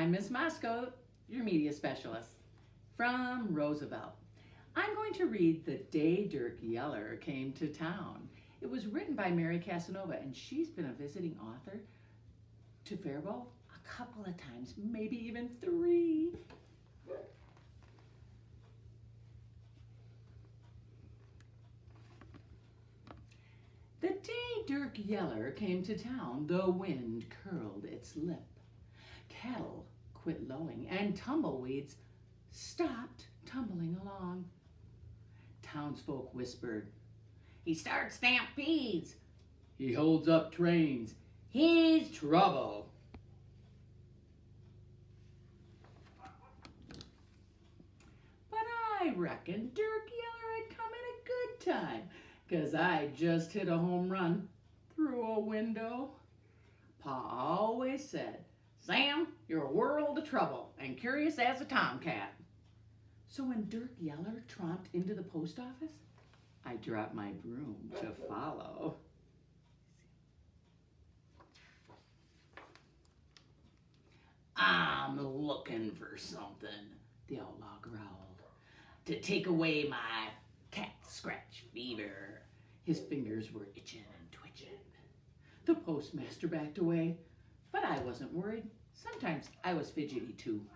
I'm Miss Moscow, your media specialist from Roosevelt. I'm going to read The Day Dirk Yeller Came to Town. It was written by Mary Casanova, and she's been a visiting author to Faribault a couple of times, maybe even 3. The day Dirk Yeller came to town, the wind curled its lip. Cattle quit lowing, and tumbleweeds stopped tumbling along. Townsfolk whispered, "He starts stampedes. He holds up trains. He's trouble." But I reckon Dirk Yeller had come at a good time, 'cause I just hit a home run through a window. Pa always said, "Sam, you're a world of trouble and curious as a tomcat." So when Dirk Yeller tromped into the post office, I dropped my broom to follow. "I'm looking for something," the outlaw growled, "to take away my cat scratch fever." His fingers were itching and twitching. The postmaster backed away, but I wasn't worried. Sometimes I was fidgety too.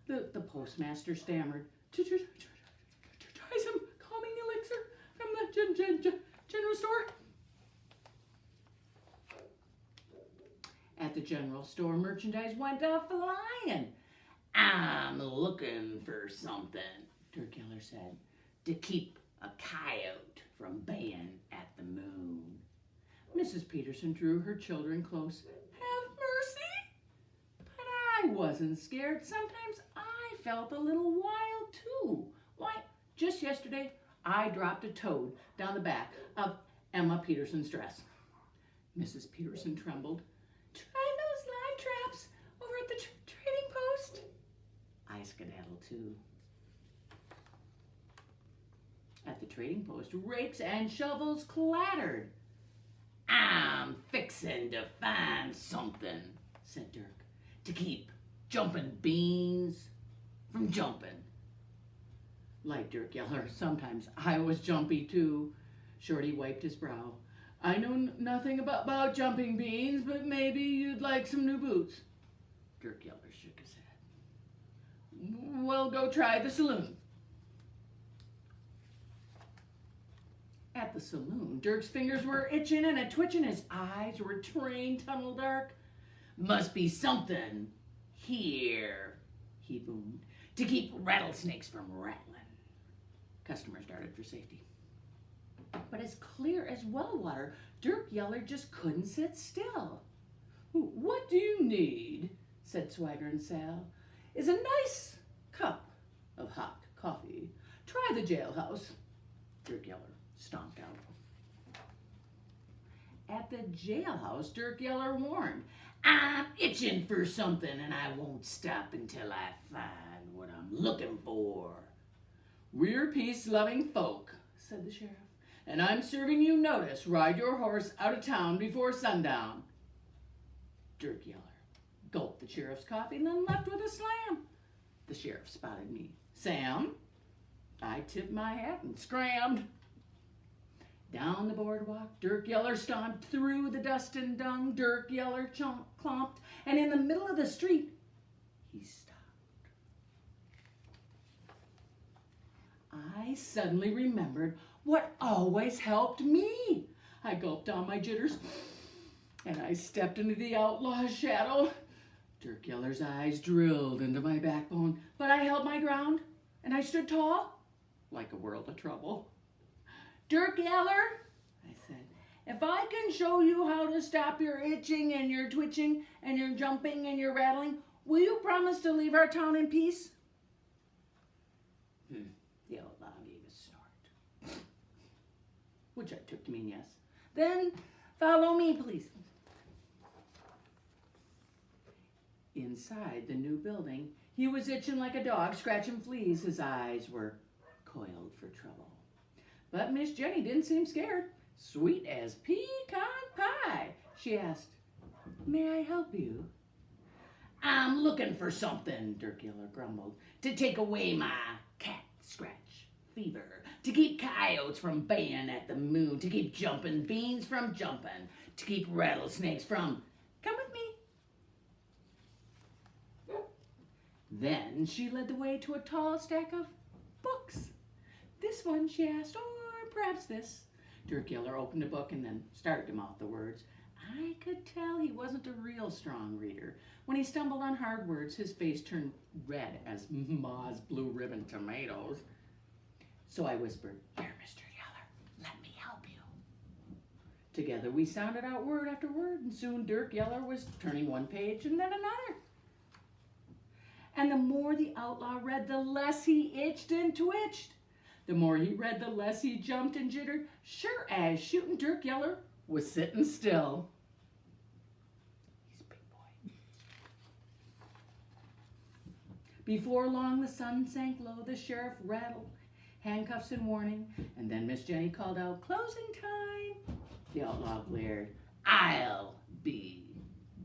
The postmaster stammered, "Try some calming elixir from the general store." At the general store, merchandise went a flying. "I'm looking for something," Dirk Yeller said, "to keep a coyote from baying at the moon." Mrs. Peterson drew her children close. "Have mercy!" But I wasn't scared. Sometimes I felt a little wild too. Why, just yesterday, I dropped a toad down the back of Emma Peterson's dress. Mrs. Peterson trembled. "Try those live traps over at the trading post." I skedaddled too. At the trading post, rakes and shovels clattered. "I'm fixin' to find something," said Dirk, "to keep jumping beans from jumping." Like Dirk Yeller, sometimes I was jumpy too. Shorty wiped his brow. "I know nothing about jumping beans, but maybe you'd like some new boots." Dirk Yeller shook his head. "Well, go try the saloon." At the saloon, Dirk's fingers were itching and twitching. His eyes were train tunnel dark. "Must be something here," he boomed, "to keep rattlesnakes from rattling." Customers darted for safety. But as clear as well water, Dirk Yeller just couldn't sit still. "What do you need," said Swagger and Sal, "is a nice cup of hot coffee. Try the jailhouse." Dirk Yeller stomped out. At the jailhouse, Dirk Yeller warned, "I'm itching for something, and I won't stop until I find what I'm looking for." "We're peace-loving folk," said the sheriff, "and I'm serving you notice. Ride your horse out of town before sundown." Dirk Yeller gulped the sheriff's coffee and then left with a slam. The sheriff spotted me. "Sam?" I tipped my hat and scrammed. Down the boardwalk, Dirk Yeller stomped through the dust and dung. Dirk Yeller clomped, and in the middle of the street, he stopped. I suddenly remembered what always helped me. I gulped down my jitters, and I stepped into the outlaw's shadow. Dirk Yeller's eyes drilled into my backbone, but I held my ground, and I stood tall, like a world of trouble. "Dirk Yeller," I said, "if I can show you how to stop your itching and your twitching and your jumping and your rattling, will you promise to leave our town in peace?" The outlaw gave a snort, which I took to mean yes. "Then follow me, please." Inside the new building, he was itching like a dog, scratching fleas. His eyes were coiled for trouble. But Miss Jenny didn't seem scared. Sweet as pecan pie, she asked, "May I help you?" I'm looking for something, Dirk Yeller grumbled, to take away my cat scratch fever, to keep coyotes from baying at the moon, to keep jumping beans from jumping, to keep rattlesnakes from, come with me. Then she led the way to a tall stack of books. This one, she asked, or perhaps this. Dirk Yeller opened a book and then started to mouth the words. I could tell he wasn't a real strong reader. When he stumbled on hard words, his face turned red as Ma's blue ribbon tomatoes. So I whispered, "Here, Mr. Yeller, let me help you." Together we sounded out word after word, and soon Dirk Yeller was turning one page and then another. And the more the outlaw read, the less he itched and twitched. The more he read, the less he jumped and jittered, sure as shooting Dirk Yeller was sitting still. He's a big boy. Before long, the sun sank low. The sheriff rattled handcuffs in warning, and then Miss Jenny called out, "Closing time." The outlaw glared, "I'll be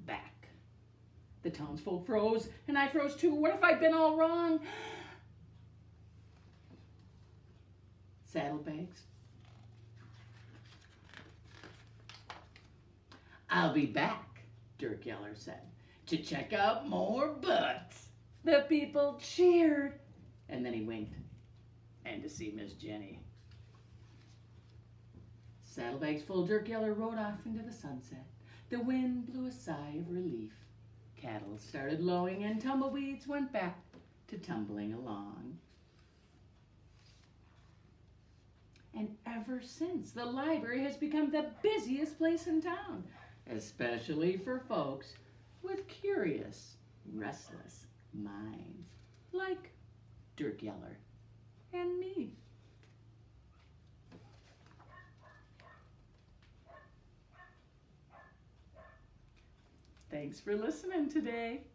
back." The townsfolk froze, and I froze too. What if I'd been all wrong? Saddlebags. "I'll be back," Dirk Yeller said, "to check out more butts." The people cheered, and then he winked, and to see Miss Jenny. Saddlebags full, Dirk Yeller rode off into the sunset. The wind blew a sigh of relief. Cattle started lowing, and tumbleweeds went back to tumbling along. And ever since, the library has become the busiest place in town, especially for folks with curious, restless minds, like Dirk Yeller and me. Thanks for listening today.